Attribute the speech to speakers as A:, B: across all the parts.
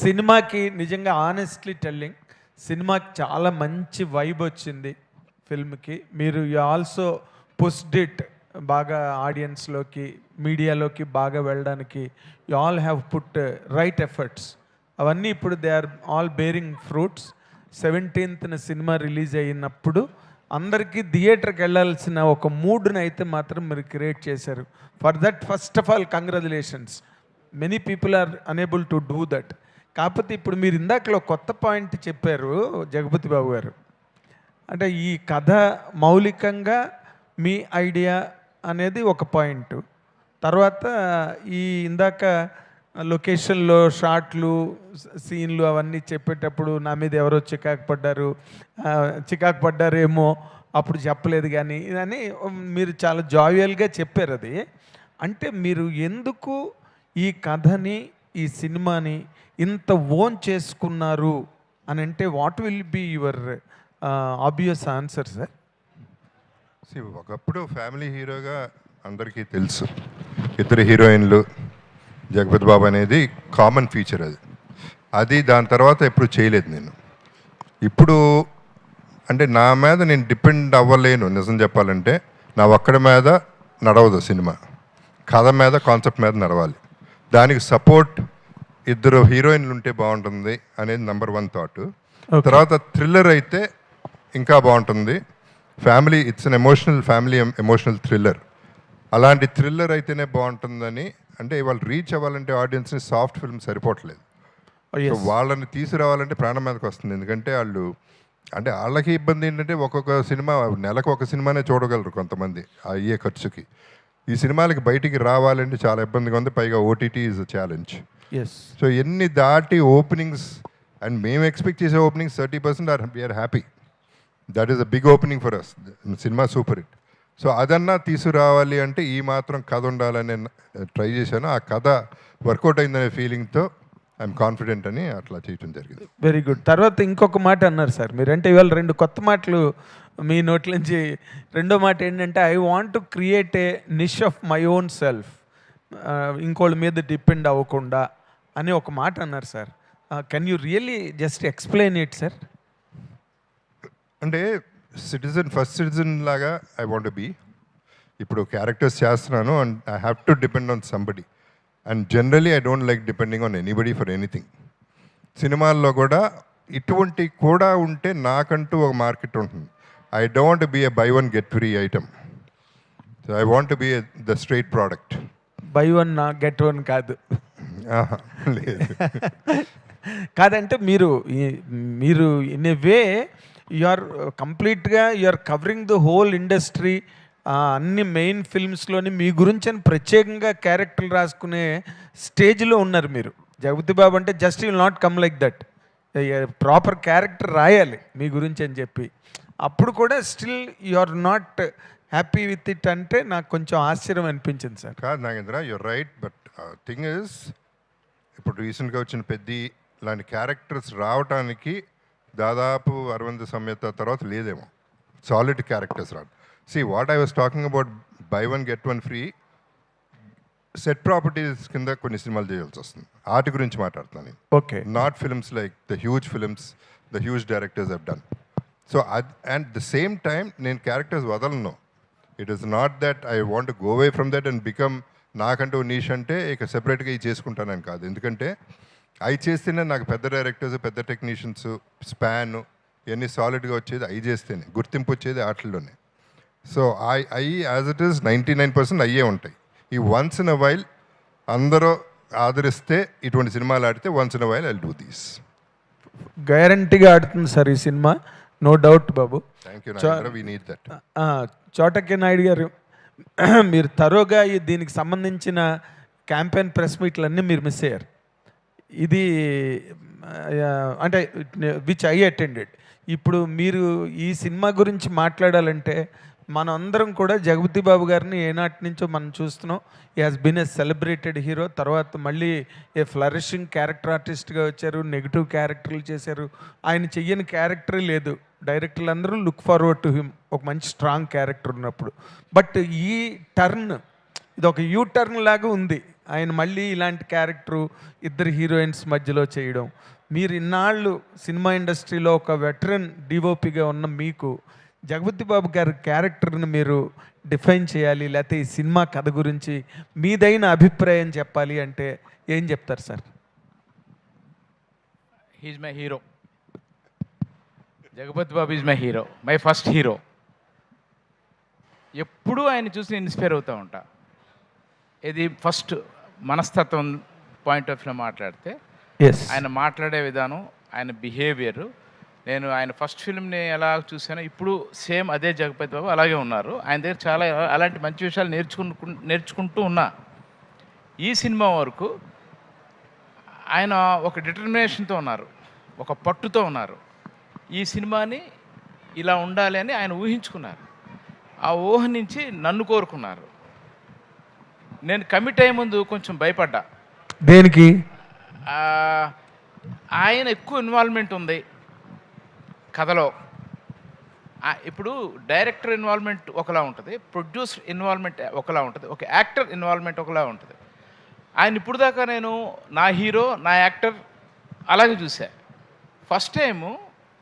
A: సినిమాకి నిజంగా honestly telling, సినిమాకి చాలా మంచి వైబ్ వచ్చింది ఫిల్మ్కి. మీరు యు ఆల్సో పుష్డ్ ఇట్ బాగా ఆడియన్స్లోకి, మీడియాలోకి బాగా వెళ్ళడానికి. You all have put right efforts. అవన్నీ ఇప్పుడు they are all bearing fruits. 17th cinema release అయినప్పుడు అందరికీ థియేటర్కి వెళ్ళాల్సిన ఒక మూడ్ని అయితే మాత్రం మీరు క్రియేట్ చేశారు. For that first of all congratulations. Many people are unable to do that. కాకపోతే ఇప్పుడు మీరు ఇందాకలో కొత్త పాయింట్ చెప్పారు జగపతి బాబు గారు. అంటే ఈ కథ మౌలికంగా మీ ఐడియా అనేది ఒక పాయింట్. తర్వాత ఈ ఇందాక లొకేషన్లో షాట్లు, సీన్లు అవన్నీ చెప్పేటప్పుడు నా మీద ఎవరో చికాకు పడ్డారేమో అప్పుడు చెప్పలేదు కానీ అని మీరు చాలా జావియల్గా చెప్పారు. అది అంటే మీరు ఎందుకు ఈ కథని, ఈ సినిమాని ఇంత ఓన్ చేసుకున్నారు అని అంటే what will be your obvious answer sir?
B: ఒకప్పుడు ఫ్యామిలీ హీరోగా అందరికీ తెలుసు, ఇద్దరు హీరోయిన్లు, జగపతి బాబు అనేది కామన్ ఫీచర్. అది దాని తర్వాత ఎప్పుడు చేయలేదు నేను. ఇప్పుడు అంటే నా మీద నేను డిపెండ్ అవ్వలేను. నిజం చెప్పాలంటే నా ఒక్కడి మీద నడవదు సినిమా. కథ మీద, కాన్సెప్ట్ మీద నడవాలి. దానికి సపోర్ట్ ఇద్దరు హీరోయిన్లు ఉంటే బాగుంటుంది అనేది నెంబర్ 1 థాట్. తర్వాత థ్రిల్లర్ అయితే ఇంకా బాగుంటుంది. Family, it's an emotional thriller. అలాంటి థ్రిల్లర్ అయితేనే బాగుంటుందని. అంటే వాళ్ళు రీచ్ అవ్వాలంటే ఆడియన్స్ని సాఫ్ట్ ఫిల్మ్ సరిపోవట్లేదు. వాళ్ళని తీసుకురావాలంటే ప్రాణం మీదకి వస్తుంది. ఎందుకంటే వాళ్ళకి ఇబ్బంది ఏంటంటే ఒక్కొక్క సినిమా, నెలకు ఒక సినిమానే చూడగలరు కొంతమంది అయ్యే ఖర్చుకి. ఈ సినిమాలకి బయటికి రావాలంటే చాలా ఇబ్బందిగా ఉంది. పైగా OTT is a challenge. So ఎన్ని దాటి ఓపెనింగ్స్, అండ్ మేము ఎక్స్పెక్ట్ చేసే openings 30% we're happy. That is a big opening for us. Cinema super hit. So అదన్నా తీసుకురావాలి అంటే ఈ మాత్రం కథ ఉండాలని ట్రై చేశాను. ఆ కథ వర్కౌట్ అయిందనే ఫీలింగ్తో ఐఎమ్ కాన్ఫిడెంట్ అని అట్లా చేయడం జరిగింది.
A: Very good. తర్వాత ఇంకొక మాట అన్నారు సార్ మీరంటే, ఇవాళ 2 కొత్త మాటలు మీ నోట్ల నుంచి. రెండో మాట ఏంటంటే, I want to create a niche of my own self, ఇంకోళ్ళ మీద డిపెండ్ అవ్వకుండా అని ఒక మాట అన్నారు sir. Can you really just explain it sir?
B: అంటే ఫస్ట్ సిటిజన్ లాగా ఐ వాంట్ బీ. ఇప్పుడు క్యారెక్టర్స్ చేస్తున్నాను and I have to depend on somebody. And generally I don't like depending on anybody for anything. సినిమాల్లో కూడా ఇటువంటి కూడా ఉంటే నాకంటూ ఒక మార్కెట్ ఉంటుంది. I don't be A by 1 get 3 item. So I want be the straight product.
A: Buy 1 get 1 కాదు.
B: లేదు.
A: కాదంటే మీరు in a way you are కంప్లీట్గా you are covering the whole industry. అన్ని మెయిన్ ఫిల్మ్స్లోని మీ గురించి అని ప్రత్యేకంగా క్యారెక్టర్లు రాసుకునే స్టేజ్లో ఉన్నారు మీరు. జగపతి బాబు అంటే just will not come like that. Proper character రాయాలి మీ గురించి అని చెప్పి. అప్పుడు కూడా still you are not happy with it అంటే నాకు కొంచెం ఆశ్చర్యం అనిపించింది సార్.
B: కాదు Nagendra, you're right. But thing is, ఇప్పుడు రీసెంట్గా వచ్చిన పెద్ద లాంటి క్యారెక్టర్స్ రావడానికి దాదాపు 60 సంవత్సరాల తర్వాత లేదేమో సాలిడ్ క్యారెక్టర్స్ రాదు. See, what I was talking about, buy 1 get 1 free, set properties కింద కొన్ని సినిమాలు చేయాల్సి వస్తుంది. వాటి గురించి మాట్లాడుతున్నాను.
A: Okay.
B: Not films like the huge directors have done. So and the same time నేను క్యారెక్టర్స్ వదలను. It is not that I want go away from that and become నాకంటూ నీష్ అంటే ఇక సెపరేట్గా ఇవి చేసుకుంటానని కాదు. ఎందుకంటే అవి చేస్తేనే నాకు పెద్ద డైరెక్టర్స్, పెద్ద టెక్నీషియన్స్, స్పాన్ ఇవన్నీ సాలిడ్గా వచ్చేది అవి చేస్తేనే గుర్తింపు వచ్చేది వాటిల్లోనే. సో యాజ్ ఇట్ ఈస్ 99% అయ్యే ఉంటాయి. ఈ వన్స్ ఇన్ అ వైల్ అందరూ ఆదరిస్తే ఇటువంటి సినిమాలు ఆడితే once in a while I do these.
A: గ్యారంటీగా ఆడుతుంది సార్ ఈ సినిమా, నో డౌట్ బాబు.
B: Thank you Nagendra, we need that.
A: Chota K Naidu గారు, మీరు తరోగా దీనికి సంబంధించిన క్యాంపెయిన్ ప్రెస్ మీట్లన్నీ మీరు మిస్ అయ్యారు. ఇది అంటే విచ్ ఐ అటెండెడ్. ఇప్పుడు మీరు ఈ సినిమా గురించి మాట్లాడాలంటే మనం అందరం కూడా జగపతి బాబు గారిని ఏనాటి నుంచో మనం చూస్తున్నాం. He has been a celebrated hero. తర్వాత మళ్ళీ ఏ ఫ్లరిషింగ్ క్యారెక్టర్ ఆర్టిస్ట్గా వచ్చారు, నెగిటివ్ క్యారెక్టర్లు చేశారు. ఆయన చెయ్యని క్యారెక్టరే లేదు. డైరెక్టర్లు అందరూ లుక్ ఫార్వర్డ్ టు హిమ్, ఒక మంచి స్ట్రాంగ్ క్యారెక్టర్ ఉన్నప్పుడు. బట్ ఈ టర్న్, ఇది ఒక యూ టర్న్ లాగా ఉంది ఆయన మళ్ళీ ఇలాంటి క్యారెక్టరు ఇద్దరు హీరోయిన్స్ మధ్యలో చేయడం, మీరు ఇన్నాళ్ళు సినిమా ఇండస్ట్రీలో ఒక వెటరన్ డిఓపిగా ఉన్న మీకు జగపతి బాబు గారి క్యారెక్టర్ని మీరు డిఫైన్ చేయాలి, లేకపోతే ఈ సినిమా కథ గురించి మీదైన అభిప్రాయం చెప్పాలి అంటే ఏం చెప్తారు sir?
C: He's my hero. Jagapathi Babu is my hero, my first hero. ఎప్పుడూ ఆయన చూసి నేను ఇన్స్పైర్ అవుతూ ఉంటా. ఇది ఫస్ట్ మనస్తత్వం పాయింట్ ఆఫ్ వ్యూలో మాట్లాడితే ఆయన మాట్లాడే విధానం, ఆయన బిహేవియర్, నేను ఆయన ఫస్ట్ ఫిల్మ్ని ఎలా చూసానో ఇప్పుడు సేమ్ అదే జగపతి బాబు అలాగే ఉన్నారు. ఆయన దగ్గర చాలా అలాంటి మంచి విషయాలు నేర్చుకుంటూ ఉన్నా. ఈ సినిమా వరకు ఆయన ఒక డిటర్మినేషన్తో ఉన్నారు, ఒక పట్టుతో ఉన్నారు. ఈ సినిమాని ఇలా ఉండాలి అని ఆయన ఊహించుకున్నారు. ఆ ఊహ నుంచి నన్ను కోరుకున్నారు. నేను కమిట్ అయ్యే ముందు కొంచెం భయపడ్డా.
A: దేనికి?
C: ఆయన ఎక్కువ ఇన్వాల్వ్మెంట్ ఉంది కథలో. ఇప్పుడు డైరెక్టర్ ఇన్వాల్వ్మెంట్ ఒకలా ఉంటుంది, ప్రొడ్యూసర్ ఇన్వాల్వ్మెంట్ ఒకలా ఉంటుంది, ఒక యాక్టర్ ఇన్వాల్వ్మెంట్ ఒకలా ఉంటుంది. ఆయన ఇప్పుడు దాకా నేను నా హీరో, నా యాక్టర్ అలాగే చూసా. ఫస్ట్ టైము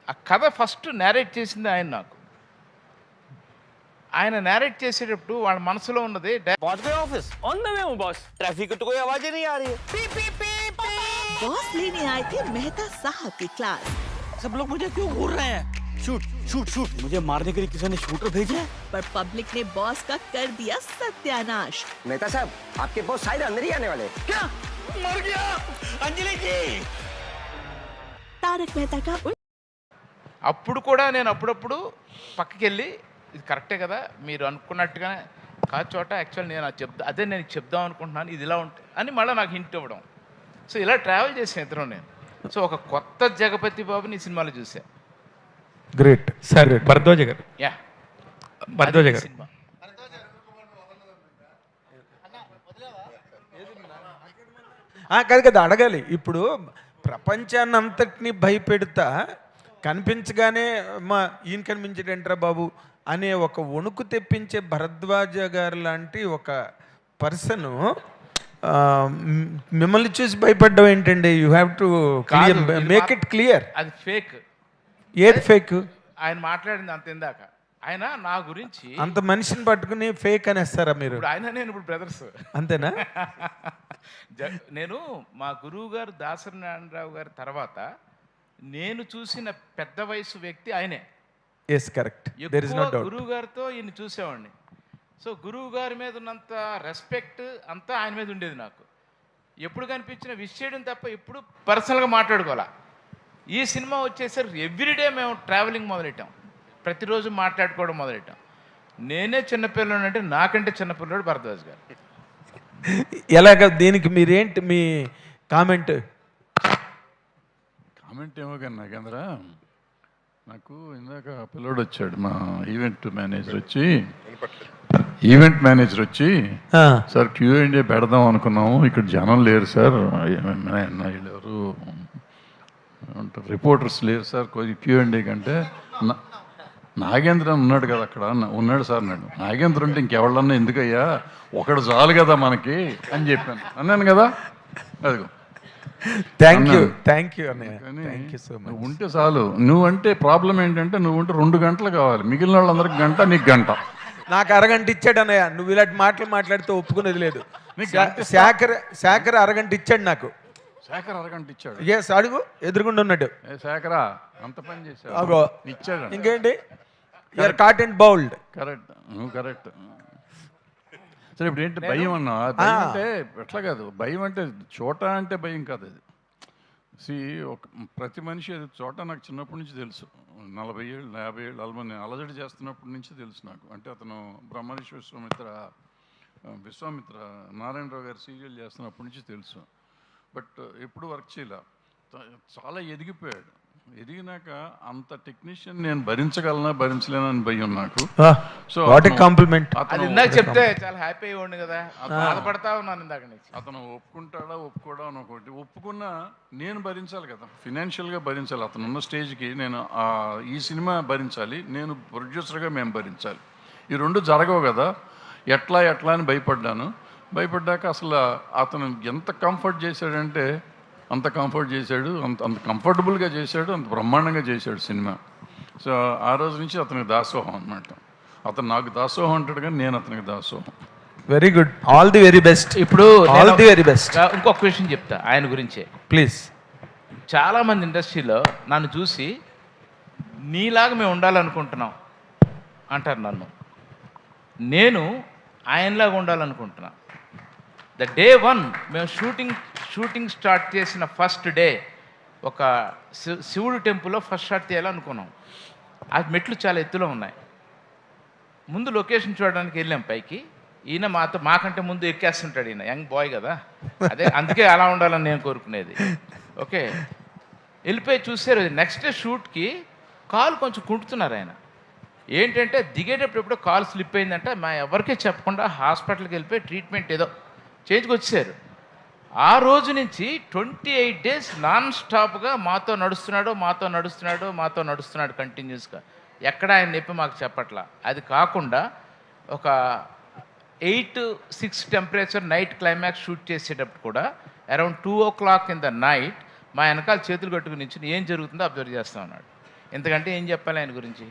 C: ఆ కథ ఫస్ట్ నేరేట్ చేసింది ఆయన. నాకు ఆయన నేరేట్ చేసేటప్పుడు వాళ్ళ మనసులో ఉన్నది
D: पहुंच गए ऑफिस? ऑन द वे हूँ बॉस। ट्रैफिक की तो कोई आवाज ही नहीं आ रही है। P P P P.
E: Boss लेने आए थे मेहता साहब की क्लास।
D: सब लोग मुझे क्यों घूर रहे हैं? Shoot shoot shoot. मुझे मारने के लिए किसी ने शूटर भेजा है?
E: पर पब्लिक ने बॉस का कर दिया सत्यानाश।
F: मेहता साहब, आपके बॉस शायद अंदर ही आने वाले हैं।
D: क्या? मर गया अंजलि जी।
E: तारक मेहता का
C: అప్పుడు కూడా నేను అప్పుడప్పుడు పక్కకి వెళ్ళి ఇది కరెక్టే కదా మీరు అనుకున్నట్టుగానే కాదు చోట, యాక్చువల్ నేను అదే నేను చెప్దాం అనుకుంటున్నాను, ఇది ఇలా ఉంటుంది అని మళ్ళీ నాకు హింట్ ఇవ్వడం. సో ఇలా ట్రావెల్ చేసాను ఇద్దరం నేను. సో ఒక కొత్త జగపతి బాబుని ఈ సినిమాలో చూసా.
A: Great sir. భరద్వాజ గారు,
C: యా
A: భరద్వాజ గారు,
C: సినిమా
A: కాదు కదా అడగాలి. ఇప్పుడు ప్రపంచాన్ని అంతటినీ భయపెడతా కనిపించగానే మా ఈయన కనిపించేటంటారా బాబు అనే ఒక వణుకు తెప్పించే భరద్వాజ గారు లాంటి ఒక పర్సన్ మిమ్మల్ని చూసి భయపడ్డం ఏంటండి? You have to make it clear.
C: అది ఫేక్.
A: ఏది ఫేక్?
C: ఆయన మాట్లాడింది అంత ఇందాక. ఆయన నా గురించి
A: అంత మనిషిని పట్టుకుని ఫేక్ అనేస్తారా మీరు?
C: ఇప్పుడు ఆయన నేను ఇప్పుడు బ్రదర్స్
A: అంతేనా?
C: నేను మా గురువు గారు దాసరి నారాయణరావు గారి తర్వాత నేను చూసిన పెద్ద వయసు వ్యక్తి ఆయనే.
A: Yes correct, there is no doubt.
C: గురువు గారితో ఈయన చూసేవాడిని. సో గురువు గారి మీద ఉన్నంత రెస్పెక్ట్ అంతా ఆయన మీద ఉండేది నాకు. ఎప్పుడు కనిపించిన విష్ చేయడం తప్ప ఎప్పుడు పర్సనల్గా మాట్లాడుకోవాలా. ఈ సినిమా వచ్చేసరికి ఎవ్రీడే మేము ట్రావెలింగ్ మొదలెట్టాం, ప్రతిరోజు మాట్లాడుకోవడం మొదలెట్టాం. నేనే చిన్నపిల్లడు అంటే నాకంటే చిన్నపిల్లడు భరద్వాజ్ గారు.
A: ఎలాగ దీనికి మీరేంటి మీ కామెంట్?
G: కామెంట్ ఏమో కానీ నాకేంద్రా, నాకు ఇందాక పిల్లోడు వచ్చాడు, మా ఈవెంట్ మేనేజర్ వచ్చి సార్ Q&A పెడదాం అనుకున్నాము, ఇక్కడ జనం లేరు సార్, ఎవరు రిపోర్టర్స్ లేరు సార్ Q&A కంటే. నాగేంద్ర ఉన్నాడు కదా అక్కడ, ఉన్నాడు సార్ అన్నాడు. నాగేంద్ర ఉంటే ఇంకెవళ్ళన్నా ఎందుకయ్యా, ఒకడు చాలు కదా మనకి అని చెప్పాను, అన్నాను కదా. అదిగో
A: థ్యాంక్ యూ అన్నయ్య, థ్యాంక్ యూ సో మచ్.
G: నువ్వు ఉంటే చాలు. నువ్వంటే ప్రాబ్లం ఏంటంటే నువ్వు ఉంటే 2 గంటలు కావాలి, మిగిలిన వాళ్ళందరికి గంట, నీకు గంట.
A: నాకు అరగంట ఇచ్చాడు అన్నయ్య. నువ్వు ఇలాంటి మాటలు మాట్లాడితే ఒప్పుకునేది లేదు. శేఖర్ అరగంట ఇచ్చాడు నాకు.
G: శేఖర్ అరగంట ఇచ్చాడు?
A: ఎస్, అడుగు, ఎదురుగుండా ఉన్నాడు.
G: శేఖరా అంత పని చేశాడు,
A: అగో
G: ఇచ్చాడు.
A: ఇంకేంటి, you're caught and bowled.
G: Correct, నువ్వు కరెక్ట్. సరే ఇప్పుడు ఏంటి భయం అన్నా? భయం అంటే ఎట్లా కాదు, భయం అంటే చోట అంటే భయం కాదు. అది ప్రతి మనిషి అది చోట నాకు చిన్నప్పటి నుంచి తెలుసు. 40 ఏళ్ళు 50 ఏళ్ళు అలమని అలజడి చేస్తున్నప్పటి నుంచి తెలుసు నాకు. అంటే అతను బ్రహ్మర్షి విశ్వామిత్ర నారాయణరావు గారు సీరియల్ చేస్తున్నప్పటి నుంచి తెలుసు. బట్ ఎప్పుడు వర్క్ చేయలే. చాలా ఎదిగిపోయాడు. ఎదిగినాక అంత టెక్నీషియన్ నేను భరించలేనని భయం నాకు.
A: So what a compliment.
C: అది ఇందాక చెప్తే చాలా హ్యాపీ అయ్యి కదా, బాధపడతా ఉన్నాను ఇందాక నుంచి.
G: అతను ఒప్పుకుంటాడా ఒప్పుకోడా అని ఒకటి. ఒప్పుకున్నా నేను భరించాలి కదా, ఫినాన్షియల్గా భరించాలి. అతను ఉన్న స్టేజ్కి నేను ఈ సినిమా భరించాలి, నేను ప్రొడ్యూసర్గా మేము భరించాలి. ఈ 2 జరగవు కదా. ఎట్లా అని భయపడ్డాను. భయపడ్డాక అసలు అతను ఎంత కంఫర్ట్ చేశాడంటే అంత కంఫర్ట్ చేశాడు, అంత కంఫర్టబుల్గా చేశాడు, అంత బ్రహ్మాండంగా చేశాడు సినిమా. సో ఆ రోజు నుంచి అతనికి దాసోహం అన్నమాట. అతను నాకు దాసోహం అంటాడు కానీ నేను అతనికి దాసోహం.
A: Very good, all the very best.
C: ఇప్పుడు
A: ఆల్ ది వెరీ బెస్ట్.
C: ఇంకొక విషయం చెప్తా ఆయన గురించే.
A: ప్లీజ్.
C: చాలామంది ఇండస్ట్రీలో నన్ను చూసి నీలాగా మేము ఉండాలనుకుంటున్నాం అంటారు నన్ను. నేను ఆయనలాగా ఉండాలనుకుంటున్నా. ద డే వన్ మేము షూటింగ్ స్టార్ట్ చేసిన ఫస్ట్ డే ఒక శివుడు టెంపుల్లో ఫస్ట్ షాట్ తీయాలనుకున్నాం. ఆ మెట్లు చాలా ఎత్తులో ఉన్నాయి. ముందు లొకేషన్ చూడడానికి వెళ్ళాం పైకి. ఈయన మాకంటే ముందు ఎక్కేస్తుంటాడు. ఈయన యంగ్ బాయ్ కదా, అందుకే అలా ఉండాలని నేను కోరుకునేది. ఓకే, వెళ్ళిపోయి చూసారు. నెక్స్ట్ డే షూట్కి కాలు కొంచెం కుంటున్నారు ఆయన. ఏంటంటే దిగేటప్పుడు ఎప్పుడో కాలు స్లిప్ అయిందంటే ఎవరికీ చెప్పకుండా హాస్పిటల్కి వెళ్ళిపోయి ట్రీట్మెంట్ ఏదో చేయించుకొచ్చారు. ఆ రోజు నుంచి 28 days నాన్ స్టాప్గా మాతో నడుస్తున్నాడు కంటిన్యూస్గా. ఎక్కడ ఆయన నొప్పి మాకు చెప్పట్లా. అది కాకుండా ఒక 8-6 టెంపరేచర్ నైట్ క్లైమాక్స్ షూట్ చేసేటప్పుడు కూడా around 2 o'clock in the night మా వెనకాల చేతులు కట్టుకుని నించుని ఏం జరుగుతుందో అబ్జర్వ్ చేస్తూ ఉన్నాడు. ఎందుకంటే ఏం చెప్పాలి ఆయన గురించి?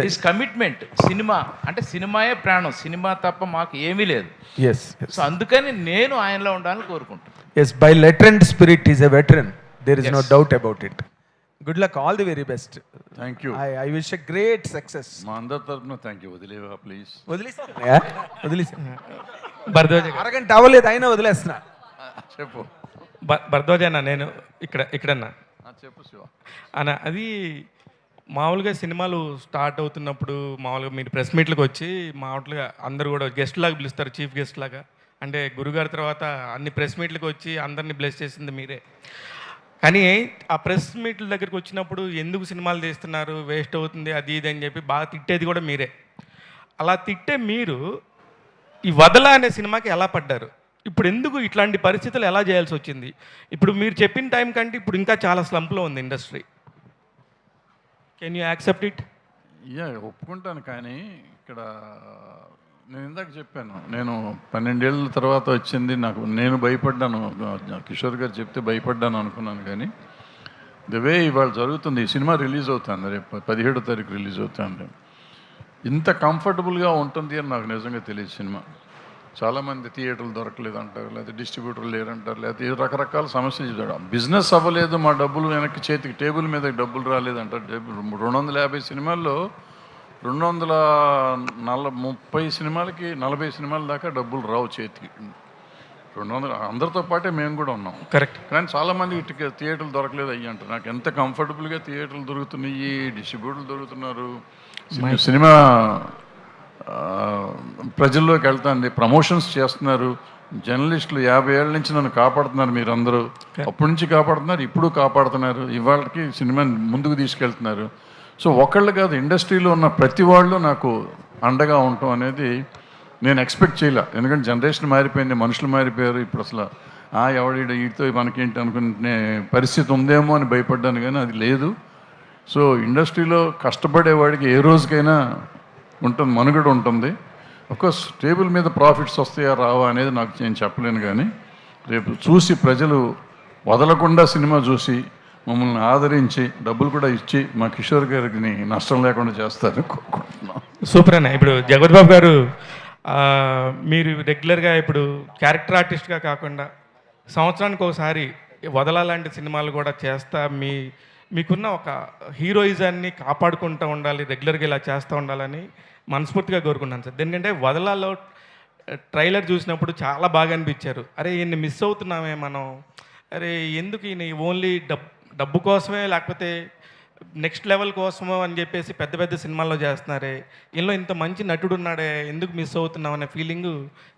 C: His commitment. సినిమా అంటే సినిమాయే ప్రాణం, సినిమా తప్ప మాకు ఏమీ లేదు. సో అందుకని నేను ఆయనలో ఉండాలని కోరుకుంటున్నాను.
A: Yes, by letter and spirit is a veteran, there is no doubt about it. Good luck, all the very best.
G: Thank you.
A: I wish a great success.
G: మా అందరి తరఫున థ్యాంక్ యూ. వదిలేవా ప్లీజ్?
A: వదిలేసా అరగంట అవ్వలేదు అయినా వదిలేస్తున్నా.
G: చెప్పు
H: భరద్వాజ్ అన్న, నేను ఇక్కడన్నా
G: చెప్పు శివ
H: అన్న. అది మామూలుగా సినిమాలు స్టార్ట్ అవుతున్నప్పుడు మామూలుగా మీరు ప్రెస్ మీట్లకు వచ్చి మామూలుగా అందరూ కూడా గెస్ట్ లాగా పిలుస్తారు, చీఫ్ గెస్ట్ లాగా. అంటే గురుగారి తర్వాత అన్ని ప్రెస్ మీట్లకు వచ్చి అందరినీ బ్లెస్ చేసింది మీరే. కానీ ఆ ప్రెస్ మీట్ల దగ్గరికి వచ్చినప్పుడు ఎందుకు సినిమాలు తీస్తున్నారు, వేస్ట్ అవుతుంది, అది ఇది అని చెప్పి బాగా తిట్టేది కూడా మీరే. అలా తిట్టే మీరు ఈ వదల అనే సినిమాకి ఎలా పడ్డారు? ఇప్పుడు ఎందుకు ఇట్లాంటి పరిస్థితులు ఎలా చేయాల్సి వచ్చింది? ఇప్పుడు మీరు చెప్పిన టైం కంటే ఇప్పుడు ఇంకా చాలా స్లంప్లో ఉంది industry. Can you accept it?
G: ఒప్పుకుంటాను. కానీ ఇక్కడ నేను ఇందాక చెప్పాను, నేను 12 ఏళ్ళ తర్వాత వచ్చింది నాకు. నేను భయపడ్డాను, కిషోర్ గారు చెప్తే భయపడ్డాను అనుకున్నాను. కానీ ద వే ఇవాళ జరుగుతుంది, ఈ సినిమా రిలీజ్ అవుతుంది, రేపు 17వ తారీఖు రిలీజ్ అవుతుంది. ఇంత కంఫర్టబుల్గా ఉంటుంది అని నాకు నిజంగా తెలియదు. సినిమా చాలామంది థియేటర్లు దొరకలేదు అంటారు, లేకపోతే డిస్ట్రిబ్యూటర్లు లేరంటారు, లేకపోతే రకరకాల సమస్యలు చెప్తాడు. బిజినెస్ అవ్వలేదు, మా డబ్బులు వెనక్కి చేతికి టేబుల్ మీద డబ్బులు రాలేదంటారు. 250 సినిమాల్లో 230 సినిమాలకి 40 సినిమాల దాకా డబ్బులు రావు చేతికి. 200 అందరితో పాటే మేము కూడా ఉన్నాం.
H: కరెక్ట్.
G: కానీ చాలామంది థియేటర్లు దొరకలేదు అయ్యి అంటారు. నాకు ఎంత కంఫర్టబుల్గా థియేటర్లు దొరుకుతున్నాయి, డిస్ట్రిబ్యూటర్లు దొరుకుతున్నారు, సినిమా ప్రజల్లోకి వెళ్తుంది, ప్రమోషన్స్ చేస్తున్నారు. జర్నలిస్టులు 50 ఏళ్ళ నుంచి నన్ను కాపాడుతున్నారు, మీరందరూ అప్పటి నుంచి కాపాడుతున్నారు, ఇప్పుడు కాపాడుతున్నారు, ఇవాళకి సినిమా ముందుకు తీసుకెళ్తున్నారు. సో ఒకళ్ళు కాదు, ఇండస్ట్రీలో ఉన్న ప్రతి వాళ్ళు నాకు అండగా ఉండటం అనేది నేను ఎక్స్పెక్ట్ చేయలే. ఎందుకంటే జనరేషన్ మారిపోయింది, మనుషులు మారిపోయారు. ఇప్పుడు అసలు ఎవడి వీటితో మనకేంటి అనుకునే పరిస్థితి ఉందేమో అని భయపడ్డాను, కానీ అది లేదు. సో ఇండస్ట్రీలో కష్టపడేవాడికి ఏ రోజుకైనా ఉంటుంది, మనుగడ ఉంటుంది. అఫ్కోర్స్ టేబుల్ మీద ప్రాఫిట్స్ వస్తాయా రావా అనేది నాకు నేను చెప్పలేను. కానీ రేపు చూసి ప్రజలు వదలకుండా సినిమా చూసి మమ్మల్ని ఆదరించి డబ్బులు కూడా ఇచ్చి మా కిషోర్ గారికి నష్టం లేకుండా చేస్తారు కోరుకుంటున్నాం.
H: సూపర్ అన్న. ఇప్పుడు జగపతి బాబు గారు, మీరు రెగ్యులర్గా ఇప్పుడు క్యారెక్టర్ ఆర్టిస్ట్గా కాకుండా సంవత్సరానికి ఒకసారి వదలాలంటి సినిమాలు కూడా చేస్తా మీకున్న ఒక హీరోయిజాన్ని కాపాడుకుంటూ ఉండాలి, రెగ్యులర్గా ఇలా చేస్తూ ఉండాలని మనస్ఫూర్తిగా కోరుకున్నాను సార్. ఎందుకంటే వదలాలో ట్రైలర్ చూసినప్పుడు చాలా బాగా అనిపించారు. అరే ఈయన్ని మిస్ అవుతున్నామే మనం, అరే ఎందుకు ఈయన ఓన్లీ డబ్బు కోసమే లేకపోతే నెక్స్ట్ లెవెల్ కోసమో అని చెప్పేసి పెద్ద పెద్ద సినిమాల్లో చేస్తున్నారే, ఇందులో ఇంత మంచి నటుడు ఉన్నాడే, ఎందుకు మిస్ అవుతున్నాం అనే ఫీలింగు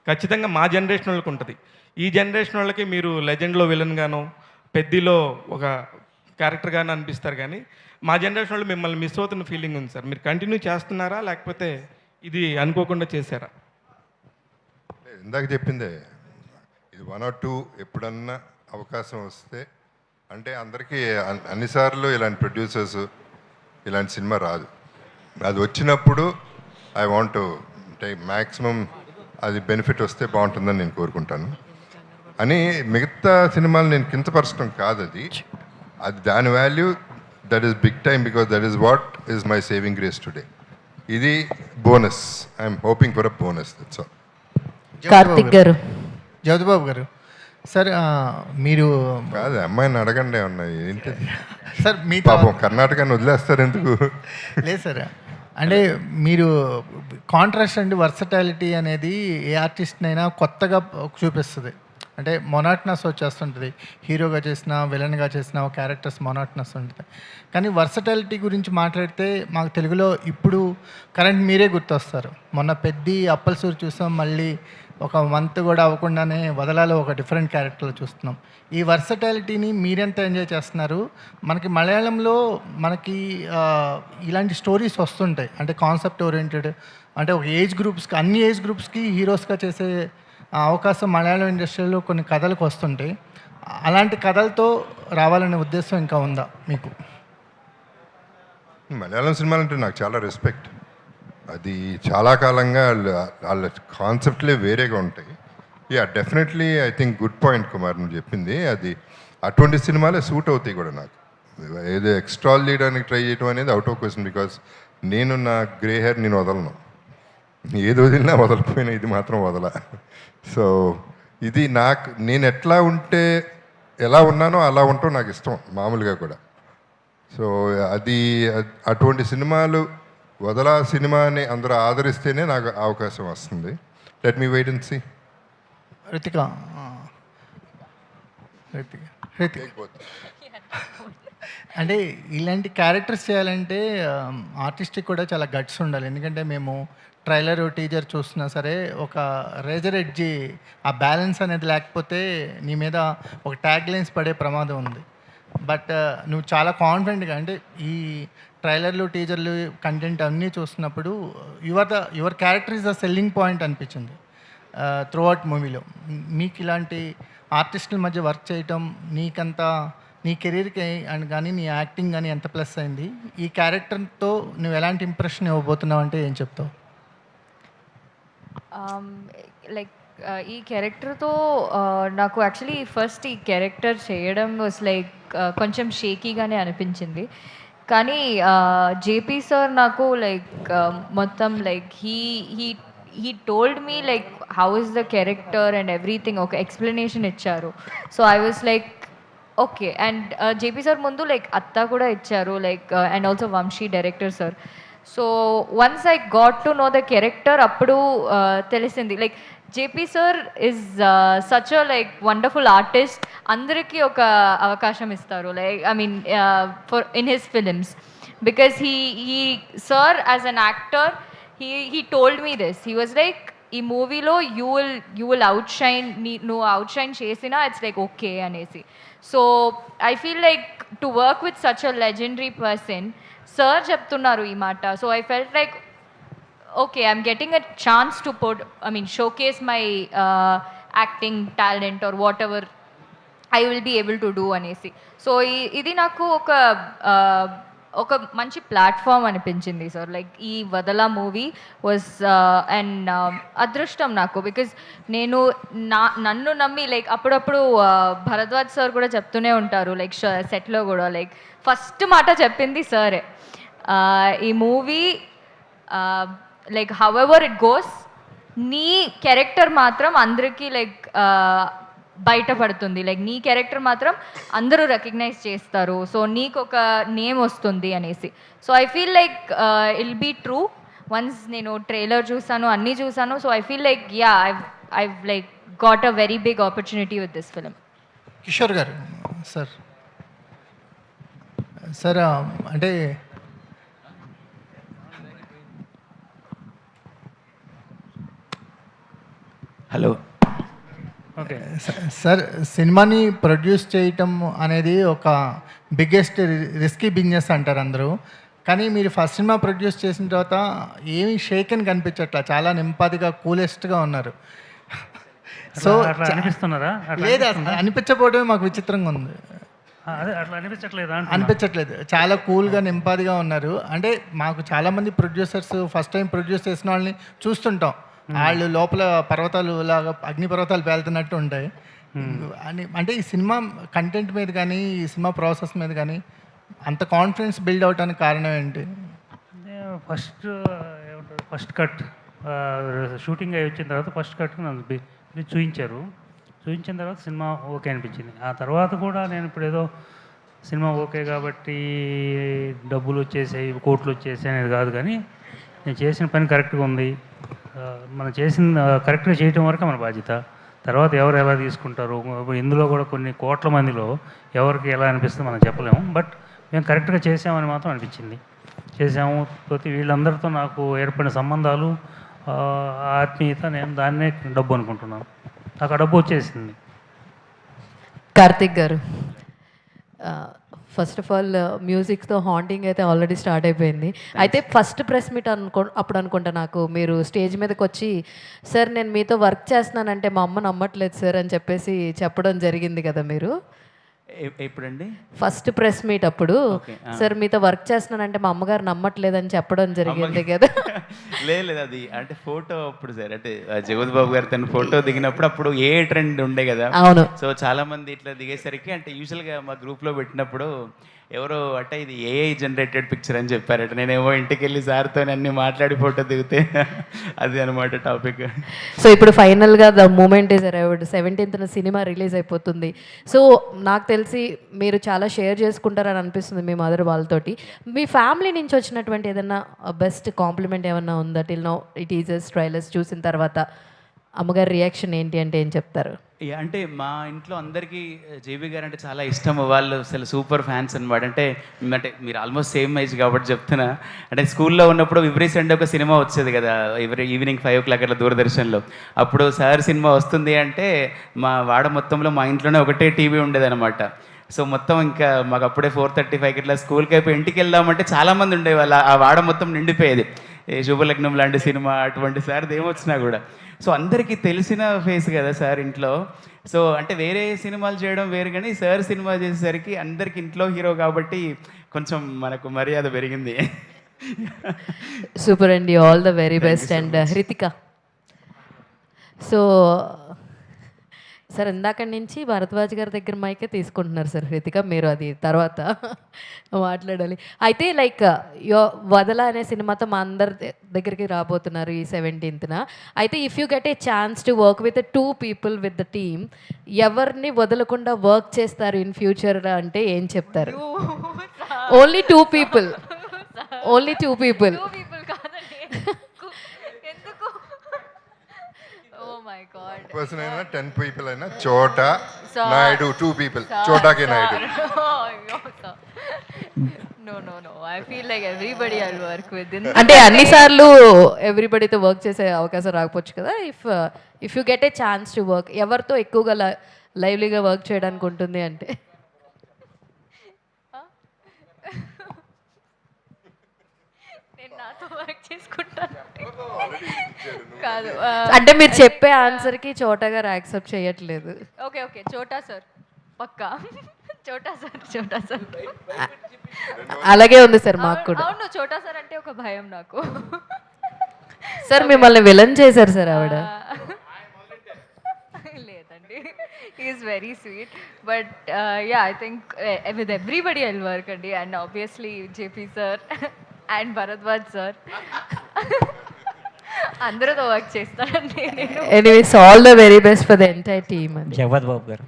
H: ఖచ్చితంగా మా జనరేషన్ వాళ్ళకి ఉంటుంది. ఈ జనరేషన్ వాళ్ళకి మీరు లెజెండ్లో విలన్గానో పెద్దిలో ఒక క్యారెక్టర్గానో అనిపిస్తారు, కానీ మా జనరేషన్ వాళ్ళు మిమ్మల్ని మిస్ అవుతున్న ఫీలింగ్ ఉంది సార్. మీరు కంటిన్యూ చేస్తున్నారా లేకపోతే ఇది అనుకోకుండా చేశారా?
B: ఇందాక చెప్పిందే, ఇది 1 or 2 ఎప్పుడన్నా అవకాశం వస్తే, అంటే అందరికీ అన్నిసార్లు ఇలాంటి ప్రొడ్యూసర్స్ ఇలాంటి సినిమా రాదు. అది వచ్చినప్పుడు I want to take maximum అది బెనిఫిట్ వస్తే బాగుంటుందని నేను కోరుకుంటాను. అని మిగతా సినిమాలు నేను కించపరచడం కాదు, అది దాని value that is big time because that is what is my saving grace today. ఇది bonus, I'm hoping for a bonus, that's all.
I: Karthik garu,
J: Jyothibabu గారు, సార్ మీరు
B: కాదు అమ్మాయిని అడగండి ఉన్నాయి ఏంటి
J: సార్ మీ
B: పాపం కర్ణాటకని వదిలేస్తారు ఎందుకు?
J: లేదు సార్, అంటే మీరు కాంట్రాస్ట్ అండ్ వర్సటాలిటీ అనేది ఏ ఆర్టిస్ట్నైనా కొత్తగా చూపిస్తుంది. అంటే మొనాట్నస్ వచ్చేస్తుంటుంది, హీరోగా చేసిన విలన్గా చేసిన క్యారెక్టర్స్ మొనాట్నస్ ఉంటుంది. కానీ వర్సటాలిటీ గురించి మాట్లాడితే మాకు తెలుగులో ఇప్పుడు కరెంట్ మీరే గుర్తొస్తారు. మొన్న పెద్ది అప్పల్సూరు చూసాం, మళ్ళీ ఒక మంత్ కూడా అవ్వకుండానే వదలాలో ఒక డిఫరెంట్ క్యారెక్టర్లు చూస్తున్నాం. ఈ వర్సటాలిటీని మీరెంత ఎంజాయ్ చేస్తున్నారు? మనకి మలయాళంలో మనకి ఇలాంటి స్టోరీస్ వస్తుంటాయి, అంటే కాన్సెప్ట్ ఓరియంటెడ్, అంటే ఒక ఏజ్ గ్రూప్స్కి, అన్ని ఏజ్ గ్రూప్స్కి హీరోస్గా చేసే అవకాశం మలయాళం ఇండస్ట్రీలో కొన్ని కథలకు వస్తుంటాయి. అలాంటి కథలతో రావాలనే ఉద్దేశం ఇంకా ఉందా మీకు?
B: మలయాళం సినిమాలు అంటే నాకు చాలా రెస్పెక్ట్. అది చాలా కాలంగా వాళ్ళ కాన్సెప్ట్లే వేరేగా ఉంటాయి. Yeah, definitely I think good point Kumar నువ్వు చెప్పింది. అది అటువంటి సినిమాలే సూట్ అవుతాయి కూడా నాకు. ఏదో ఎక్స్ట్రాల్ చేయడానికి ట్రై చేయడం అనేది అవుట్ ఆఫ్ క్వశ్చన్, బికాస్ నేను నా గ్రే హెయిర్ నేను వదలను, ఏది వదిలినా వదలకపోయినా ఇది మాత్రం వదల. సో ఇది నాకు, నేను ఎట్లా ఉంటే ఎలా ఉన్నానో అలా ఉండటం నాకు ఇష్టం మామూలుగా కూడా. సో అది అటువంటి సినిమాలు వదలా సినిమాని అందరూ ఆదరిస్తేనే నాకు అవకాశం వస్తుంది. Let me wait and see.
J: Ritika అంటే ఇలాంటి క్యారెక్టర్స్ చేయాలంటే ఆర్టిస్ట్కి కూడా చాలా గట్స్ ఉండాలి. ఎందుకంటే మేము ట్రైలర్ టీజర్ చూస్తున్నా సరే ఒక రేజర్ ఎడ్జి, ఆ బ్యాలెన్స్ అనేది లేకపోతే నీ మీద ఒక ట్యాగ్ లైన్స్ పడే ప్రమాదం ఉంది. బట్ నువ్వు చాలా కాన్ఫిడెంట్గా, అంటే ఈ ట్రైలర్లు టీజర్లు కంటెంట్ అన్నీ చూస్తున్నప్పుడు your character is the selling point అనిపించింది త్రూ అవుట్ మూవీలో. మీకు ఇలాంటి ఆర్టిస్టుల మధ్య వర్క్ చేయటం నీకంతా, నీ కెరీర్కి అండ్ కానీ నీ యాక్టింగ్ కానీ ఎంత ప్లస్ అయింది? ఈ క్యారెక్టర్తో నువ్వు ఎలాంటి ఇంప్రెషన్ ఇవ్వబోతున్నావు అంటే ఏం చెప్తావు?
I: లైక్ ఈ క్యారెక్టర్తో నాకు యాక్చువల్లీ ఫస్ట్ ఈ క్యారెక్టర్ చేయడం వాజ్ లైక్ కొంచెం షేకీగానే అనిపించింది. కానీ జేపీ సార్ నాకు లైక్ మొత్తం like he told me like how is the character and everything, ఒక ఎక్స్ప్లెనేషన్ ఇచ్చారు. So I was like okay. And JP sir ముందు లైక్ అత్తా కూడా ఇచ్చారు, like and also Vamshi director sir. So once I got to know the character, అప్పుడు తెలిసింది like JP sir is such a like wonderful artist. అందరికీ ఒక అవకాశం ఇస్తారు, like I mean for in his films, because he sir as an actor he told me this. He was like, ఈ మూవీలో you will outshine, నువ్వు అవుట్షైన్ చేసినా it's like okay అనేసి. So I feel like to work with such a legendary person, sir చెప్తున్నారు ఈ మాట. So I felt like okay, I'm getting a chance to showcase my acting talent or whatever I will be able to do అనేసి. So ఇది నాకు ఒక మంచి platform అనిపించింది sir. Like ఈ వదలా మూవీ వాజ్ అండ్ అదృష్టం నాకు, బికాజ్ నేను నన్ను నమ్మి లైక్ అప్పుడప్పుడు భరద్వాజ్ సార్ కూడా చెప్తూనే ఉంటారు, లైక్ సెట్లో కూడా లైక్ ఫస్ట్ మాట చెప్పింది సరే, ఈ movie like however it goes, నీ క్యారెక్టర్ మాత్రం అందరికీ లైక్ బయటపడుతుంది, లైక్ నీ క్యారెక్టర్ మాత్రం అందరూ రికగ్నైజ్ చేస్తారు, సో నీకు ఒక నేమ్ వస్తుంది అనేసి. So I feel like I'll be true. Once నేను ట్రైలర్ చూసాను, అన్నీ చూసాను. So I feel like ya I've like got a very big opportunity with this film.
J: Kishore గారు సార్ అంటే
D: హలో, ఓకే
J: సార్, సినిమాని ప్రొడ్యూస్ చేయటం అనేది ఒక బిగ్గెస్ట్ రిస్కీ బిజినెస్ అంటారు అందరూ. కానీ మీరు ఫస్ట్ సినిమా ప్రొడ్యూస్ చేసిన తర్వాత ఏమి షేక్ అని కనిపించట్లా, చాలా నింపాదిగా కూలెస్ట్గా ఉన్నారు. సో
D: అనిపిస్తున్నారా?
J: లేదు, అనిపించకపోవడమే మాకు విచిత్రంగా ఉంది. అనిపించట్లేదు, చాలా కూల్గా నింపాదిగా ఉన్నారు. అంటే మాకు చాలామంది ప్రొడ్యూసర్స్ ఫస్ట్ టైం ప్రొడ్యూస్ చేసిన వాళ్ళని చూస్తుంటాం, వాళ్ళు లోపల పర్వతాలు లాగా అగ్నిపర్వతాలు పేలుతున్నట్టు ఉంటాయి అని. అంటే ఈ సినిమా కంటెంట్ మీద కానీ ఈ సినిమా ప్రాసెస్ మీద కానీ అంత కాన్ఫిడెన్స్ బిల్డ్ అవడానికి కారణం ఏంటి?
K: ఫస్ట్ కట్ షూటింగ్ అయి వచ్చిన తర్వాత ఫస్ట్ కట్ నన్ను చూపించారు. చూపించిన తర్వాత సినిమా ఓకే అనిపించింది. ఆ తర్వాత కూడా నేను ఇప్పుడు ఏదో సినిమా ఓకే కాబట్టి డబ్బులు వచ్చేసాయి, కోట్లు వచ్చేసాయి అనేది కాదు, కానీ నేను చేసిన పని కరెక్ట్గా ఉంది. మనం చేసిన కరెక్ట్గా చేయటం వరకు మన బాధ్యత. తర్వాత ఎవరు ఎలా తీసుకుంటారు, ఇప్పుడు ఇందులో కూడా కొన్ని కోట్ల మందిలో ఎవరికి ఎలా అనిపిస్తుందో మనం చెప్పలేము. బట్ మేము కరెక్ట్గా చేసామని మాత్రం అనిపించింది. చేసాము. ప్రతి వీళ్ళందరితో నాకు ఏర్పడిన సంబంధాలు, ఆత్మీయత, నేను దాన్నే డబ్బు అనుకుంటున్నాను. నాకు ఆ డబ్బు వచ్చేసింది.
L: కార్తిక్ గారు, ఫస్ట్ ఆఫ్ ఆల్ మ్యూజిక్తో హాంటింగ్ అయితే ఆల్రెడీ స్టార్ట్ అయిపోయింది. అయితే ఫస్ట్ ప్రెస్ మీట్ అప్పుడు అనుకుంటా నాకు మీరు స్టేజ్ మీదకి వచ్చి సార్ నేను మీతో వర్క్ చేస్తున్నానంటే మా అమ్మ నమ్మట్లేదు సార్ అని చెప్పేసి చెప్పడం జరిగింది కదా మీరు.
D: ఎప్పుడండి?
L: ఫస్ట్ ప్రెస్ మీట్ అప్పుడు సార్ మీతో వర్క్ చేస్తున్నానంటే మా అమ్మగారు నమ్మట్లేదని చెప్పడం జరిగింది కదా.
D: లేదు, అది అంటే ఫోటో అప్పుడు సార్, అంటే జగత్ బాబు గారు తన ఫోటో దిగినప్పుడు అప్పుడు ఏ ట్రెండ్ ఉండే కదా.
L: అవును.
D: సో చాలా మంది ఇట్లా దిగేసరికి అంటే యూజువల్గా మా గ్రూప్లో పెట్టినప్పుడు ఎవరో అంటే ఇది ఏఐ జనరేటెడ్ పిక్చర్ అని చెప్పారట. నేనేమో ఇంటికి వెళ్ళి సార్తో అన్ని మాట్లాడి ఫోటో దిగితే అది అనమాట టాపిక్.
L: సో ఇప్పుడు ఫైనల్గా the moment is arrived. 17th cinema release అయిపోతుంది. సో నాకు తెలిసి మీరు చాలా షేర్ చేసుకుంటారని అనిపిస్తుంది మీ మదర్ వాళ్ళతోటి. మీ ఫ్యామిలీ నుంచి వచ్చినటువంటి ఏదైనా బెస్ట్ కాంప్లిమెంట్ ఏమన్నా ఉందా టిల్ నౌ? ఈ టీజర్స్ ట్రైలర్స్ చూసిన తర్వాత అమ్మగారి రియాక్షన్ ఏంటి అంటే ఏం చెప్తారు?
D: అంటే మా ఇంట్లో అందరికీ జేబీ గారు అంటే చాలా ఇష్టం. వాళ్ళు అసలు సూపర్ ఫ్యాన్స్ అనమాట. అంటే మీరు ఆల్మోస్ట్ సేమ్ ఏజ్ కాబట్టి చెప్తున్నా. అంటే స్కూల్లో ఉన్నప్పుడు ఎవ్రీ సండే ఒక సినిమా వచ్చేది కదా, ఈవినింగ్ 5 o'clock అట్లా దూరదర్శన్లో. అప్పుడు సార్ సినిమా వస్తుంది అంటే మా వాడ మొత్తంలో మా ఇంట్లోనే ఒకటే టీవీ ఉండేదన్నమాట. సో మొత్తం ఇంకా మాకు అప్పుడే 4:35 ఇట్లా స్కూల్కి అయిపోయి ఇంటికి వెళ్దామంటే చాలామంది ఉండేవాళ్ళు. ఆ వాడ మొత్తం నిండిపోయేది. శుభలగ్నం లాంటి సినిమా అటువంటి సార్ది ఏమొచ్చినా కూడా. సో అందరికీ తెలిసిన ఫేస్ కదా సార్ ఇంట్లో. సో అంటే వేరే సినిమాలు చేయడం వేరు, కానీ సార్ సినిమా చేసేసరికి అందరికి ఇంట్లో హీరో కాబట్టి కొంచెం మనకు మర్యాద పెరిగింది.
L: సూపర్ అండి, all the very best. And Hrithika, so sir ఇందాక నుంచి భరద్వాజ్ గారి దగ్గర మైకే తీసుకుంటున్నారు సార్. హృతిక మీరు అది తర్వాత మాట్లాడాలి. అయితే లైక్ వదల అనే సినిమాతో మా అందరి దగ్గరికి రాబోతున్నారు ఈ 17th. అయితే if you get a chance to work with 2 people with the team, ఎవరిని వదలకుండా వర్క్ చేస్తారు ఇన్ ఫ్యూచర్ అంటే ఏం చెప్తారు? Only 2 people. Only 2 people.
B: Person అయినా 10 people అయినా చోటా నాయుడు 2 people. చోటాకి నాయుడు.
L: అంటే అన్నిసార్లు ఎవ్రీబడితో వర్క్ చేసే అవకాశం రాకపోవచ్చు కదా. If you get a chance to work, ఎవరితో ఎక్కువగా లైవ్లీగా వర్క్ చేయడానికి ఉంటుంది అంటే? కాదు, అంటే మీరు చెప్పే ఆన్సర్కి చోటా గారు యాక్సెప్ట్ చేయట్లేదు.
I: ఓకే ఓకే, చోటా సార్ పక్కా. చోటా సార్
L: అలాగే ఉంది సార్ మాకు కూడా.
I: అవును, చోటా సార్ అంటే ఒక భయం నాకు.
L: సార్ మిమ్మల్ని విలన్ చేశారు సార్ ఆవిడ.
I: లేదండి, is very sweet. But yeah, I think with everybody I'll work అండి. And obviously JP sir and Bharadwaj sir అందరితో వర్క్ చేస్తానండి.
L: Anyways, all the very best for the entire team.
M: Jagath Babu గారు,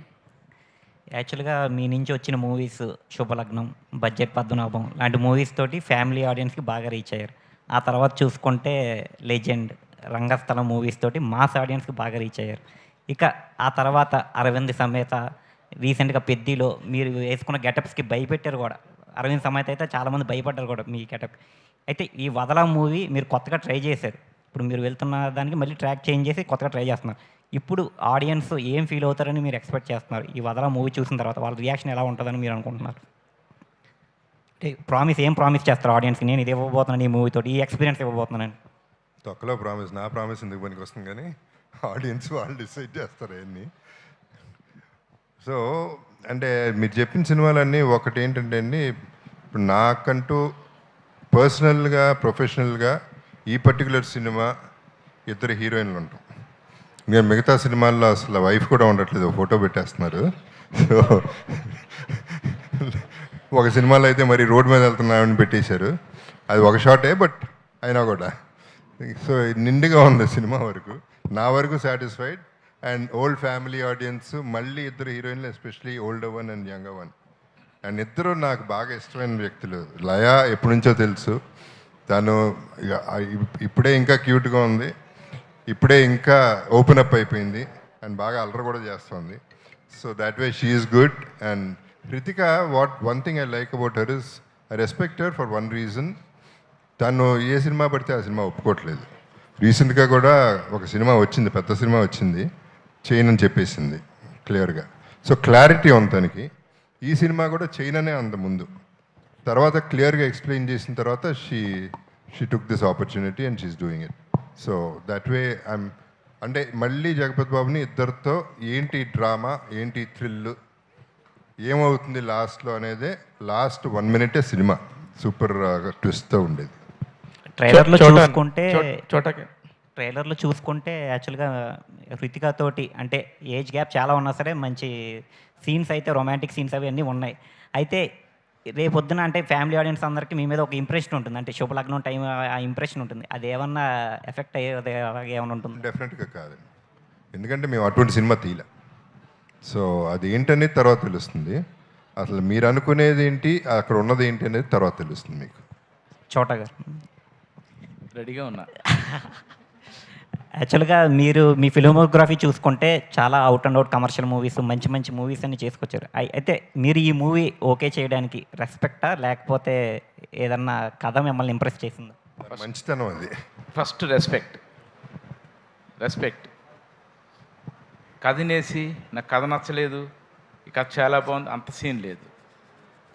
M: యాక్చువల్గా మీ నుంచి వచ్చిన మూవీస్ శుభలగ్నం, బడ్జెట్ పద్మనాభం లాంటి మూవీస్ తోటి ఫ్యామిలీ ఆడియన్స్కి బాగా రీచ్ అయ్యారు. ఆ తర్వాత చూసుకుంటే లెజెండ్, రంగస్థలం మూవీస్ తోటి మాస్ ఆడియన్స్కి బాగా రీచ్ అయ్యారు. ఇక ఆ తర్వాత అరవింద్ సమేత, రీసెంట్గా పెద్దిలో మీరు వేసుకున్న గెటప్స్కి భయపెట్టారు కూడా. అరవింద్ సమేత అయితే చాలామంది భయపడ్డారు కూడా మీ గెటప్. అయితే ఈ వదల మూవీ మీరు కొత్తగా ట్రై చేశారు. ఇప్పుడు మీరు వెళ్తున్న దానికి మళ్ళీ ట్రాక్ చేంజ్ చేసి కొత్తగా ట్రై చేస్తున్నారు. ఇప్పుడు ఆడియన్స్ ఏం ఫీల్ అవుతారని మీరు ఎక్స్పెక్ట్ చేస్తున్నారు? ఈ వదల మూవీ చూసిన తర్వాత వాళ్ళ రియాక్షన్ ఎలా ఉంటుందని మీరు అనుకుంటున్నారు? ఏం ప్రామిస్ చేస్తారు ఆడియన్స్కి? నేను ఇది ఇవ్వబోతున్నాను ఈ మూవీతో, ఈ ఎక్స్పీరియన్స్ ఇవ్వబోతున్నాను.
B: తొక్కలో ప్రామిస్, నా ప్రామిస్ ఎందుకు పనికి వస్తుంది, కానీ ఆడియన్స్ వాళ్ళు డిసైడ్ చేస్తారు అవన్నీ. సో అంటే మీరు చెప్పిన సినిమాలన్నీ ఒకటి ఏంటంటే అండి, ఇప్పుడు నాకంటూ పర్సనల్గా ప్రొఫెషనల్గా ఈ పర్టికులర్ సినిమా ఇద్దరు హీరోయిన్లు ఉంటాం. మీరు మిగతా సినిమాల్లో అసలు వైఫ్ కూడా ఉండట్లేదు, ఫోటో పెట్టేస్తున్నారు. సో ఒక సినిమాలో అయితే మరి రోడ్ మీద వెళ్తున్నామని పెట్టేశారు. అది ఒక షాటే, బట్ అయినా కూడా సో నిండుగా ఉంది సినిమా వరకు. నా వరకు satisfied. And old family audience, మళ్ళీ ఇద్దరు హీరోయిన్లు, especially older one and younger one. And ఇద్దరు నాకు బాగా ఇష్టమైన వ్యక్తులు. లయ ఎప్పటి నుంచో తెలుసు, తను ఇప్పుడే ఇంకా క్యూట్గా ఉంది, ఇప్పుడే ఇంకా ఓపెన్ అప్ అయిపోయింది అండ్ బాగా అల్లరి కూడా చేస్తుంది. So that way she is good. And Hrithika, one thing I like about her is I respect her for one reason. తను ఏ సినిమా పడితే ఆ సినిమా ఒప్పుకోవట్లేదు. రీసెంట్గా కూడా ఒక సినిమా వచ్చింది, పెద్ద సినిమా వచ్చింది, చేయనని చెప్పేసింది క్లియర్గా. సో క్లారిటీ ఉంది తనకి. ఈ సినిమా కూడా చేయననే అంత ముందు, తర్వాత క్లియర్గా ఎక్స్ప్లెయిన్ చేసిన తర్వాత she took this opportunity and she's doing it. So that way అంటే మళ్ళీ జగపతి బాబుని ఇద్దరితో ఏంటి డ్రామా, ఏంటి థ్రిల్, ఏమవుతుంది లాస్ట్లో అనేదే లాస్ట్ 1 minute సినిమా సూపర్ ట్విస్ట్తో ఉండేది.
M: ట్రైలర్లో చూసుకుంటే యాక్చువల్గా హృతిక తోటి అంటే ఏజ్ గ్యాప్ చాలా ఉన్నా సరే మంచి సీన్స్ అయితే, రొమాంటిక్ సీన్స్ అవి అన్నీ ఉన్నాయి. అయితే రేపొద్దున అంటే ఫ్యామిలీ ఆడియన్స్ అందరికీ మీ మీద ఒక ఇంప్రెషన్ ఉంటుంది, అంటే శుభలగ్నం టైం ఆ ఇంప్రెషన్ ఉంటుంది. అది ఏమన్నా ఎఫెక్ట్ అయ్యేది అలాగే ఏమైనా ఉంటుంది?
B: డెఫినెట్గా కాదండి, ఎందుకంటే మేము అటువంటి సినిమా తీయలే. సో అది ఏంటనేది తర్వాత తెలుస్తుంది. అసలు మీరు అనుకునేది ఏంటి, అక్కడ ఉన్నది ఏంటి అనేది తర్వాత తెలుస్తుంది మీకు.
C: చోటా గారు రెడీగా ఉన్నా.
M: యాక్చువల్గా మీరు మీ ఫిల్మోగ్రఫీ చూసుకుంటే చాలా out and out commercial movies, మంచి మంచి మూవీస్ అన్ని చేసుకొచ్చారు. అయితే మీరు ఈ మూవీ ఓకే చేయడానికి రెస్పెక్టా, లేకపోతే ఏదన్నా కథ మిమ్మల్ని ఇంప్రెస్ చేసిందా?
B: మంచితనం అది.
C: First respect. కథనేసి నాకు కథ నచ్చలేదు, ఈ కథ చాలా బాగుంది, అంత సీన్ లేదు.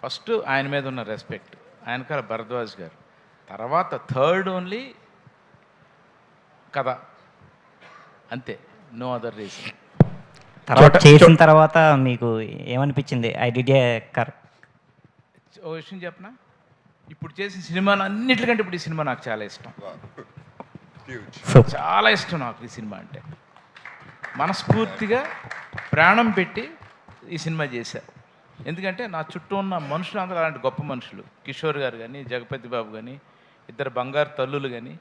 C: ఫస్ట్ ఆయన మీద ఉన్న రెస్పెక్ట్, ఆయనకాల భరద్వాజ్ గారు. తర్వాత థర్డ్ ఓన్లీ కథ, అంతే, నో అదర్ రీజన్.
M: తర్వాత చేసిన తర్వాత మీకు ఏమనిపించింది? ఐ డిడ్ ఏ
C: ఓ విషయం చెప్పనా, ఇప్పుడు చేసిన సినిమాలు అన్నిటికంటే ఇప్పుడు ఈ సినిమా నాకు చాలా ఇష్టం. చాలా ఇష్టం నాకు ఈ సినిమా అంటే. మనస్ఫూర్తిగా ప్రాణం పెట్టి ఈ సినిమా చేశారు. ఎందుకంటే నా చుట్టూ ఉన్న మనుషులు అందరూ అలాంటి గొప్ప మనుషులు. కిషోర్ గారు కానీ, జగపతి బాబు కానీ, ఇద్దరు బంగారు తల్లులు కానీ,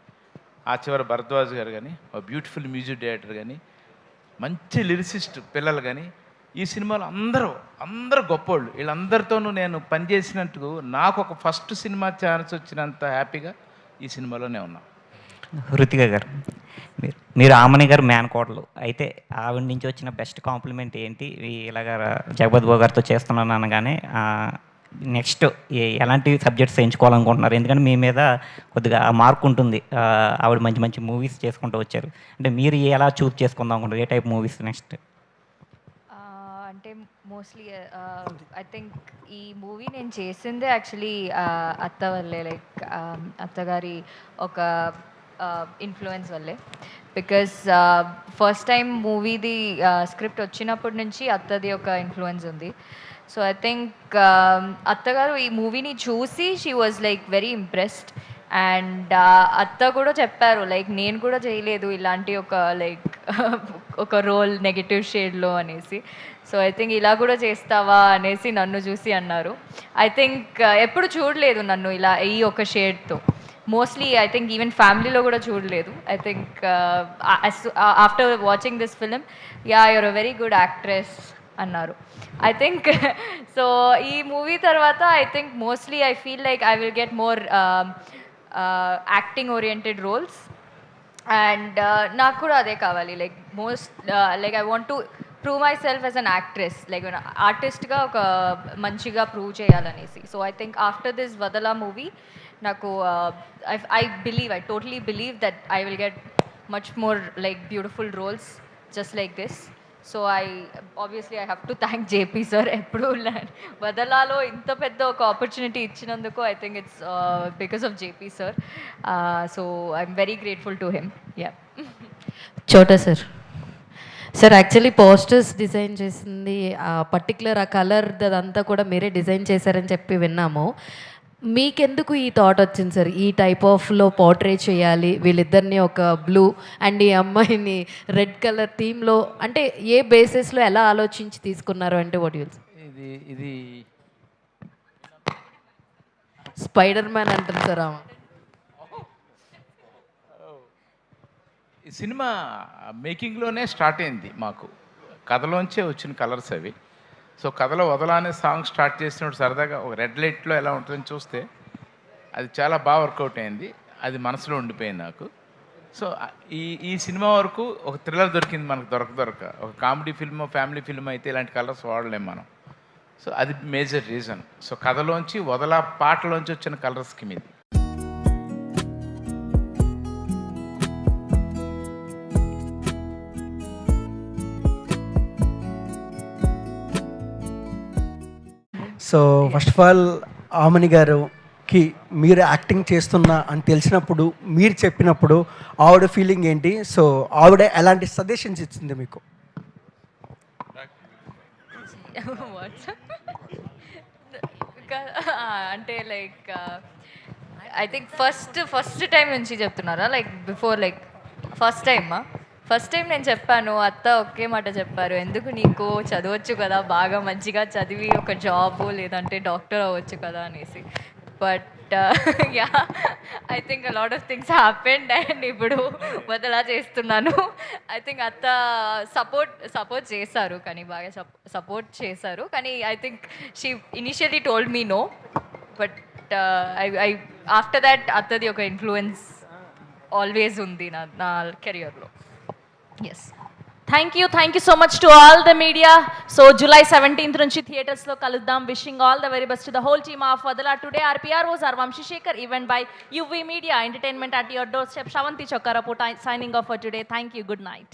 C: ఆ చివరి భరద్వాజ్ గారు కానీ, ఒక బ్యూటిఫుల్ మ్యూజిక్ డైరెక్టర్ కానీ, మంచి లిరిసిస్ట్ పిల్లలు కానీ, ఈ సినిమాలో అందరూ గొప్పోళ్ళు. వీళ్ళందరితోనూ నేను పనిచేసినట్టు నాకు ఒక ఫస్ట్ సినిమా ఛాన్స్ వచ్చినంత హ్యాపీగా ఈ సినిమాలోనే ఉన్నా.
M: హృతిక గారు, మీరు ఆమని గారు మేనకోడలు, అయితే ఆవిడ నుంచి వచ్చిన బెస్ట్ కాంప్లిమెంట్ ఏంటి? ఇలాగ జగపతి బాబు గారితో చేస్తున్నాను అనగానే నెక్స్ట్ ఎలాంటి సబ్జెక్ట్స్ ఎంచుకోవాలనుకుంటున్నారు? ఎందుకంటే మీ మీద కొద్దిగా మార్క్ ఉంటుంది, ఆవిడ మంచి మంచి మూవీస్ చేసుకుంటూ వచ్చారు. అంటే మీరు ఎలా చూస్ చేసుకుందాం అనుకుంటారు, ఏ టైప్ మూవీస్ నెక్స్ట్?
I: అంటే మోస్ట్లీ ఐ థింక్ ఈ మూవీ నేను చేసిందే యాక్చువల్లీ అత్త వల్లే, లైక్ అత్తగారి ఒక ఇన్ఫ్లుయెన్స్ వల్లే. బికాస్ ఫస్ట్ టైం మూవీది స్క్రిప్ట్ వచ్చినప్పటి నుంచి అత్తది ఒక ఇన్ఫ్లుయెన్స్ ఉంది. సో ఐ థింక్ అత్తగారు ఈ మూవీని చూసి she was like very impressed. And అత్త కూడా చెప్పారు, లైక్ నేను కూడా చేయలేదు ఇలాంటి ఒక రోల్ నెగటివ్ షేడ్లో అనేసి. సో ఐ థింక్ ఇలా కూడా చేస్తావా అనేసి నన్ను చూసి అన్నారు. ఐ థింక్ ఎప్పుడు చూడలేదు నన్ను ఇలా ఈ ఒక షేడ్తో. మోస్ట్లీ ఐ థింక్ ఈవెన్ ఫ్యామిలీలో కూడా చూడలేదు. I think after watching this film, ya you're a very good actress అన్నారు. ఐ థింక్ సో ఈ మూవీ తర్వాత I think mostly I feel like I will get more acting oriented roles. And నాకు కూడా అదే కావాలి, like like I want to prove myself as an actress, like ఆర్టిస్ట్గా ఒక మంచిగా ప్రూవ్ చేయాలనేసి. So I think after this వదలా movie నాకు I totally believe that I will get much more like beautiful roles just like this. So I have to thank JP sir. ఎప్పుడు వదలాలో ఇంత పెద్ద ఒక opportunity ఇచ్చినందుకు I think it's because of JP sir. So I'm very grateful to him. Yeah.
L: చోటా sir actually posters design చేసింది particular ఆ colour అదంతా కూడా మీరే డిజైన్ చేశారని చెప్పి విన్నాము. మీకెందుకు ఈ థాట్ వచ్చింది సార్, ఈ టైప్ ఆఫ్లో పోర్ట్రే చేయాలి వీళ్ళిద్దరిని, ఒక బ్లూ అండ్ ఈ అమ్మాయిని రెడ్ కలర్ థీమ్లో, అంటే ఏ బేసిస్లో ఎలా ఆలోచించి తీసుకున్నారు అంటే వాట్ యూల్స్?
C: ఇది
L: స్పైడర్ మ్యాన్ అంటారు సార్ ఆమె.
C: ఈ సినిమా మేకింగ్లోనే స్టార్ట్ అయింది మాకు, కథలోంచే వచ్చిన కలర్స్ అవి. సో కథలో వదలా అనే సాంగ్ స్టార్ట్ చేసినప్పుడు సరదాగా ఒక రెడ్ లైట్లో ఎలా ఉంటుందని చూస్తే అది చాలా బాగా వర్కౌట్ అయింది, అది మనసులో ఉండిపోయింది నాకు. సో ఈ సినిమా వరకు ఒక థ్రిల్లర్ దొరికింది మనకు, దొరక ఒక కామెడీ ఫిల్మ్, ఫ్యామిలీ ఫిల్మ్ అయితే ఇలాంటి కలర్స్ వాడలేం మనం. సో అది మేజర్ రీజన్. సో కథలోంచి వదలా పాటలోంచి వచ్చిన కలర్స్కి మీది.
N: So first of all Aamani గారుకి మీరు యాక్టింగ్ చేస్తున్నా అని తెలిసినప్పుడు, మీరు చెప్పినప్పుడు ఆవిడ ఫీలింగ్ ఏంటి? సో ఆవిడ ఎలాంటి సజెషన్స్ ఇచ్చింది మీకు?
I: అంటే like I think first time నుంచి చెప్తున్నారా, like before, like first time నేను చెప్పాను, అత్త ఒకే మాట చెప్పారు, ఎందుకు నీకు చదవచ్చు కదా, బాగా మంచిగా చదివి ఒక జాబ్ లేదంటే డాక్టర్ అవ్వచ్చు కదా అనేసి. But yeah, I think lot of things happened and ఇప్పుడు వదలా చేస్తున్నాను. ఐ థింక్ అత్త సపోర్ట్ చేశారు, కానీ బాగా సపోర్ట్ చేశారు, కానీ I think she initially told me no, but I after that అత్తది ఒక ఇన్ఫ్లుయెన్స్ ఆల్వేస్ ఉంది నా కెరియర్లో. Yes,
O: thank you so much to all the media. So July 17th నుంచి థియేటర్స్లో కలుద్దాం. Wishing all the very best to the whole team of Vadala. Today our PROs are Vamshi-Shekhar, event by UV Media, entertainment at your doorstep. Shravanti Chokkarapu signing off for today. Thank you, good night.